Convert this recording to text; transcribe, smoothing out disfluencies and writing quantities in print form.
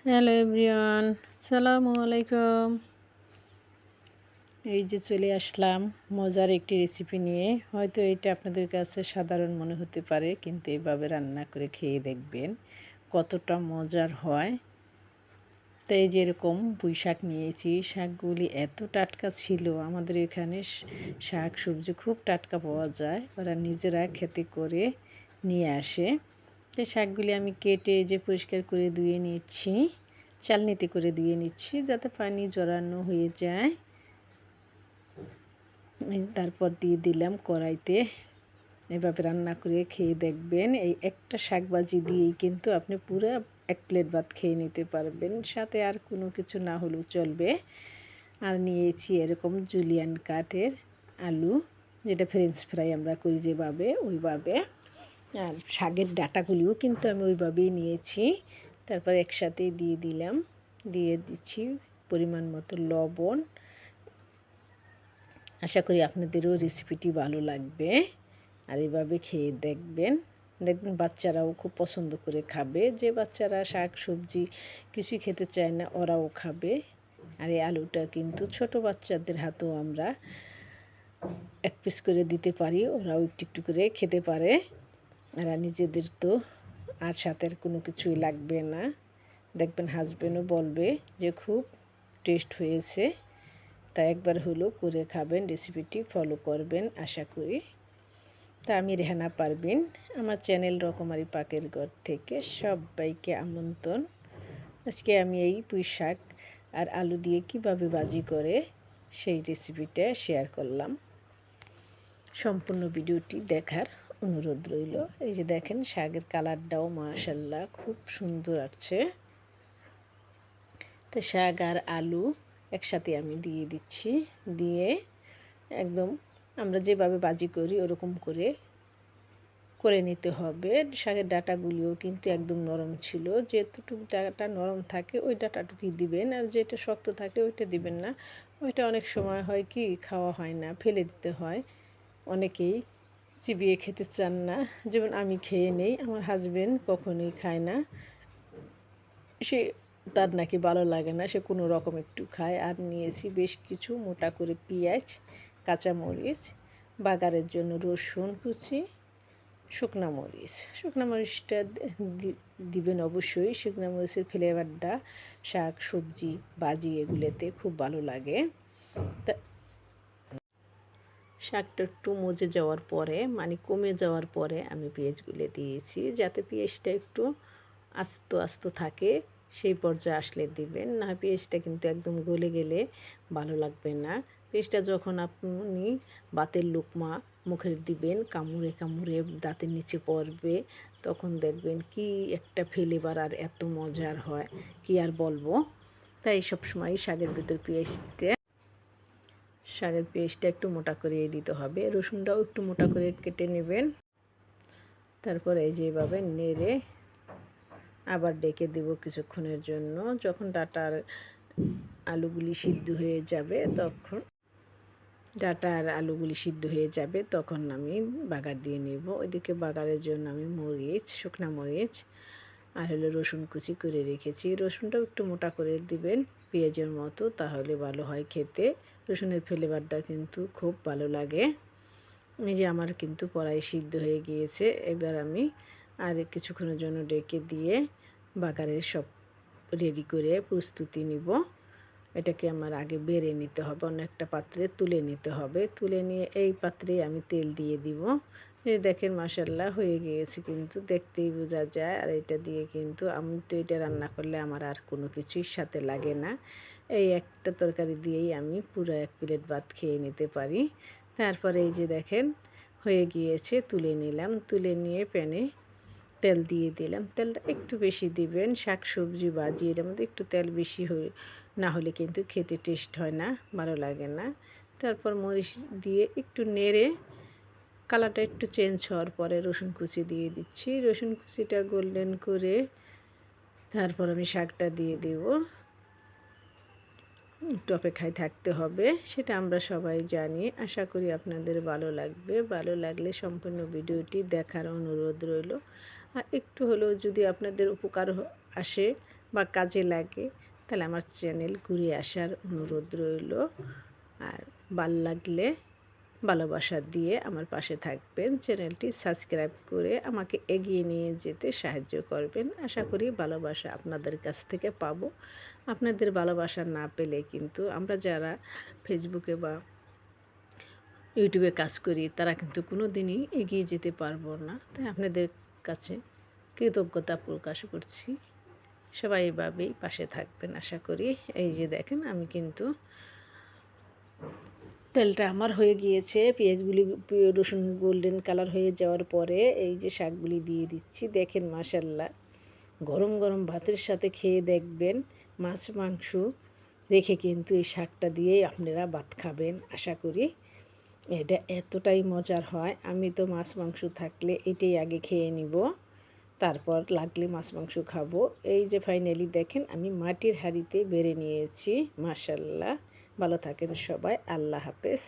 Hello everyone, সালামু আলাইকুম। এই যে চলে আসলাম মজার একটি রেসিপি নিয়ে। হয়তো এটা আপনাদের কাছে সাধারণ মনে হতে পারে, কিন্তু এভাবে রান্না করে খেয়ে দেখবেন কতটা মজার হয়। তো এই যে এরকম পুঁই শাক নিয়েছি, শাকগুলি এত টাটকা ছিল। আমাদের এখানে শাক সবজি খুব টাটকা পাওয়া যায়, ওরা নিজেরা খেতে করে নিয়ে আসে। তো শাকগুলি আমি কেটে যে পরিষ্কার করে ধুয়ে নিচ্ছি, চালনিতে করে ধুয়ে নিচ্ছি যাতে পানি জড়ানো হয়ে যায়। তারপর দিয়ে দিলাম কড়াইতে। এভাবে রান্না করে খেয়ে দেখবেন, এই একটা শাক ভাজি দিয়েই কিন্তু আপনি পুরো এক প্লেট ভাত খেয়ে নিতে পারবেন, সাথে আর কোনো কিছু না হলেও চলবে। আর নিয়েছি এরকম জুলিয়ান কাটের আলু, যেটা ফ্রেঞ্চ ফ্রাই আমরা করি যেভাবে ওইভাবে। আর শাকের ডাঁটাগুলিও কিন্তু আমি ওইভাবেই নিয়েছি। তারপর একসাথেই দিয়ে দিচ্ছি পরিমাণ মতো লবণ। আশা করি আপনাদেরও রেসিপিটি ভালো লাগবে, আর এভাবে খেয়ে দেখবেন বাচ্চারাও খুব পছন্দ করে খাবে। যে বাচ্চারা শাক সবজি কিছুই খেতে চায় না, ওরাও খাবে। আর এই আলুটা কিন্তু ছোট বাচ্চাদের হাতেও আমরা এক পিস করে দিতে পারি, ওরাও একটু একটু করে খেতে পারে। আর নিজেদের তো আর সাথে আর কোনো কিছুই লাগবে না। দেখবেন হাজবেন্ডও বলবে যে খুব টেস্ট হয়েছে। তা একবার হলো করে খাবেন, রেসিপিটি ফলো করবেন আশা করি। তা আমি রেহানা পারভিন, আমার চ্যানেল রকমারি পাকের ঘর থেকে সবাইকে আমন্ত্রণ। আজকে আমি এই পুঁই শাক আর আলু দিয়ে কিভাবে ভাজি করে সেই রেসিপিটা শেয়ার করলাম। সম্পূর্ণ ভিডিওটি দেখার অনুরোধ রইল। এই যে দেখেন শাকের কালারটাও মাশাআল্লাহ খুব সুন্দর আসছে। তো শাক আর আলু একসাথে আমি দিয়ে দিচ্ছি, দিয়ে একদম আমরা যেভাবে ভাজি করি ওরকম করে নিতে হবে। শাকের ডাঁটাগুলিও কিন্তু একদম নরম ছিল, যেটুকু ডাঁটা নরম থাকে ওই ডাঁটাটুকুই দিবেন, আর যেটা শক্ত থাকে ওইটা দিবেন না। ওইটা অনেক সময় হয় কি খাওয়া হয় না, ফেলে দিতে হয়। অনেকেই চিবিয়ে খেতে চান না, যেমন আমি খেয়ে নেই, আমার হাজবেন্ড কখনোই খায় না। সে তার নাকি ভালো লাগে না, সে কোনো রকম একটু খায়। আর নিয়েছি বেশ কিছু মোটা করে পেঁয়াজ, কাঁচামরিচ, বাগারের জন্য রসুন কুচি, শুকনো মরিচটা দিবেন অবশ্যই। শুকনো মরিচের ফ্লেভারটা শাক সবজি ভাজি এগুলোতে খুব ভালো লাগে। তা শাকটা একটু মজে যাওয়ার পরে, মানে কমে যাওয়ার পরে আমি পেঁয়াজগুলো দিয়েছি, যাতে পেঁয়াজটা একটু আস্ত আস্ত থাকে। সেই পর্যায়ে আসলে দিবেন, না পেঁয়াজটা কিন্তু একদম গলে গেলে ভালো লাগবে না। পেঁয়াজটা যখন আপনি ভাতের লোকমা মুখে দিবেন, কামড়ে কামড়ে দাঁতের নিচে পড়বে, তখন দেখবেন কি একটা ফ্লেভার আর এত মজার হয় কি আর বলবো। তাই সবসময় শাকের ভিতর শাকের পেস্টটা একটু মোটা করে দিতে হবে। রসুনটাও একটু মোটা করে কেটে নেবেন। তারপর এই যেভাবে নেড়ে আবার ডেকে দেব কিছুক্ষণের জন্য। যখন ডাঁটা আর আলুগুলি সিদ্ধ হয়ে যাবে তখন আমি বাগার দিয়ে নেব। ওইদিকে বাগারের জন্য আমি শুকনো মরিচ আর রসুন কুচি করে রেখেছি। রসুনটাও একটু মোটা করে দিবেন পেঁয়াজের মতো, তাহলে ভালো হয় খেতে। রসুনের ফ্লেভারটা কিন্তু খুব ভালো লাগে। এই যে আমার কিন্তু কড়াই সিদ্ধ হয়ে গিয়েছে। এবার আমি আর কিছুক্ষণের জন্য ডেকে দিয়ে বাগারের সব রেডি করে প্রস্তুতি নিব। এটাকে আমার আগে বেড়ে নিতে হবে, অন্য একটা পাত্রে তুলে নিতে হবে। তুলে নিয়ে এই পাত্রে আমি তেল দিয়ে দিব। এই দেখেন মাশাআল্লাহ হয়ে গিয়েছে, কিন্তু দেখতেই বোঝা যায়। আর এটা দিয়ে কিন্তু আমি তো এটা রান্না করলে আমার আর কোনো কিছুই সাথে লাগে না। এই একটা তরকারি দিয়েই আমি পুরো এক প্লেট ভাত খেয়ে নিতে পারি। তারপরে এই যে দেখেন হয়ে গিয়েছে, তুলে নিলাম। তুলে নিয়ে প্যানে তেল দিয়ে দিলাম। তেলটা একটু বেশি দিবেন, শাক সবজি ভাজি এর মধ্যে একটু তেল বেশি না হলে কিন্তু খেতে টেস্ট হয় না, ভালো লাগে না। তারপর মরিচ দিয়ে একটু নেড়ে কালারটা একটু চেঞ্জ হওয়ার পরে রসুন কুচি দিয়ে দিচ্ছি। রসুন কুচিটা গোল্ডেন করে তারপর আমি শাকটা দিয়ে দেব। একটু অপেক্ষায় থাকতে হবে, সেটা আমরা সবাই জানি। আশা করি আপনাদের ভালো লাগবে। ভালো লাগলে সম্পূর্ণ ভিডিওটি দেখার অনুরোধ রইল। আর একটু হলেও যদি আপনাদের উপকার আসে, বা কাজে লাগে তাহলে আমার চ্যানেল ঘুরে আসার অনুরোধ রইল। আর ভাল লাগলে ভালোবাসা দিয়ে আমার পাশে থাকবেন, চ্যানেলটি সাবস্ক্রাইব করে আমাকে এগিয়ে নিয়ে যেতে সাহায্য করবেন। আশা করি ভালোবাসা আপনাদের কাছ থেকে পাবো। আপনাদের ভালোবাসা না পেলে কিন্তু আমরা যারা ফেসবুকে বা ইউটিউবে কাজ করি তারা কিন্তু কোনো দিনই এগিয়ে যেতে পারবো না। তাই আপনাদের কাছে কৃতজ্ঞতা প্রকাশ করছি। সবাই এভাবেই পাশে থাকবেন আশা করি। এই যে দেখেন আমি কিন্তু তেলটা আমার হয়ে গিয়েছে, পেঁয়াজগুলি রসুন গোল্ডেন কালার হয়ে যাওয়ার পরে এই যে শাকগুলি দিয়ে দিচ্ছি। দেখেন মাশাল্লাহ, গরম গরম ভাতের সাথে খেয়ে দেখবেন, মাছ মাংস রেখে কিন্তু এই শাকটা দিয়েই আপনারা ভাত খাবেন আশা করি। এটা এতটাই মজার হয়, আমি তো মাছ মাংস থাকলে এটাই আগে খেয়ে নিব, তারপর লাগলে মাছ মাংস খাবো। এই যে ফাইনালি দেখেন আমি মাটির হাঁড়িতে বেড়ে নিয়েছি। মাশাল্লাহ, ভালো থাকেন সবাই, আল্লাহ হাফেজ।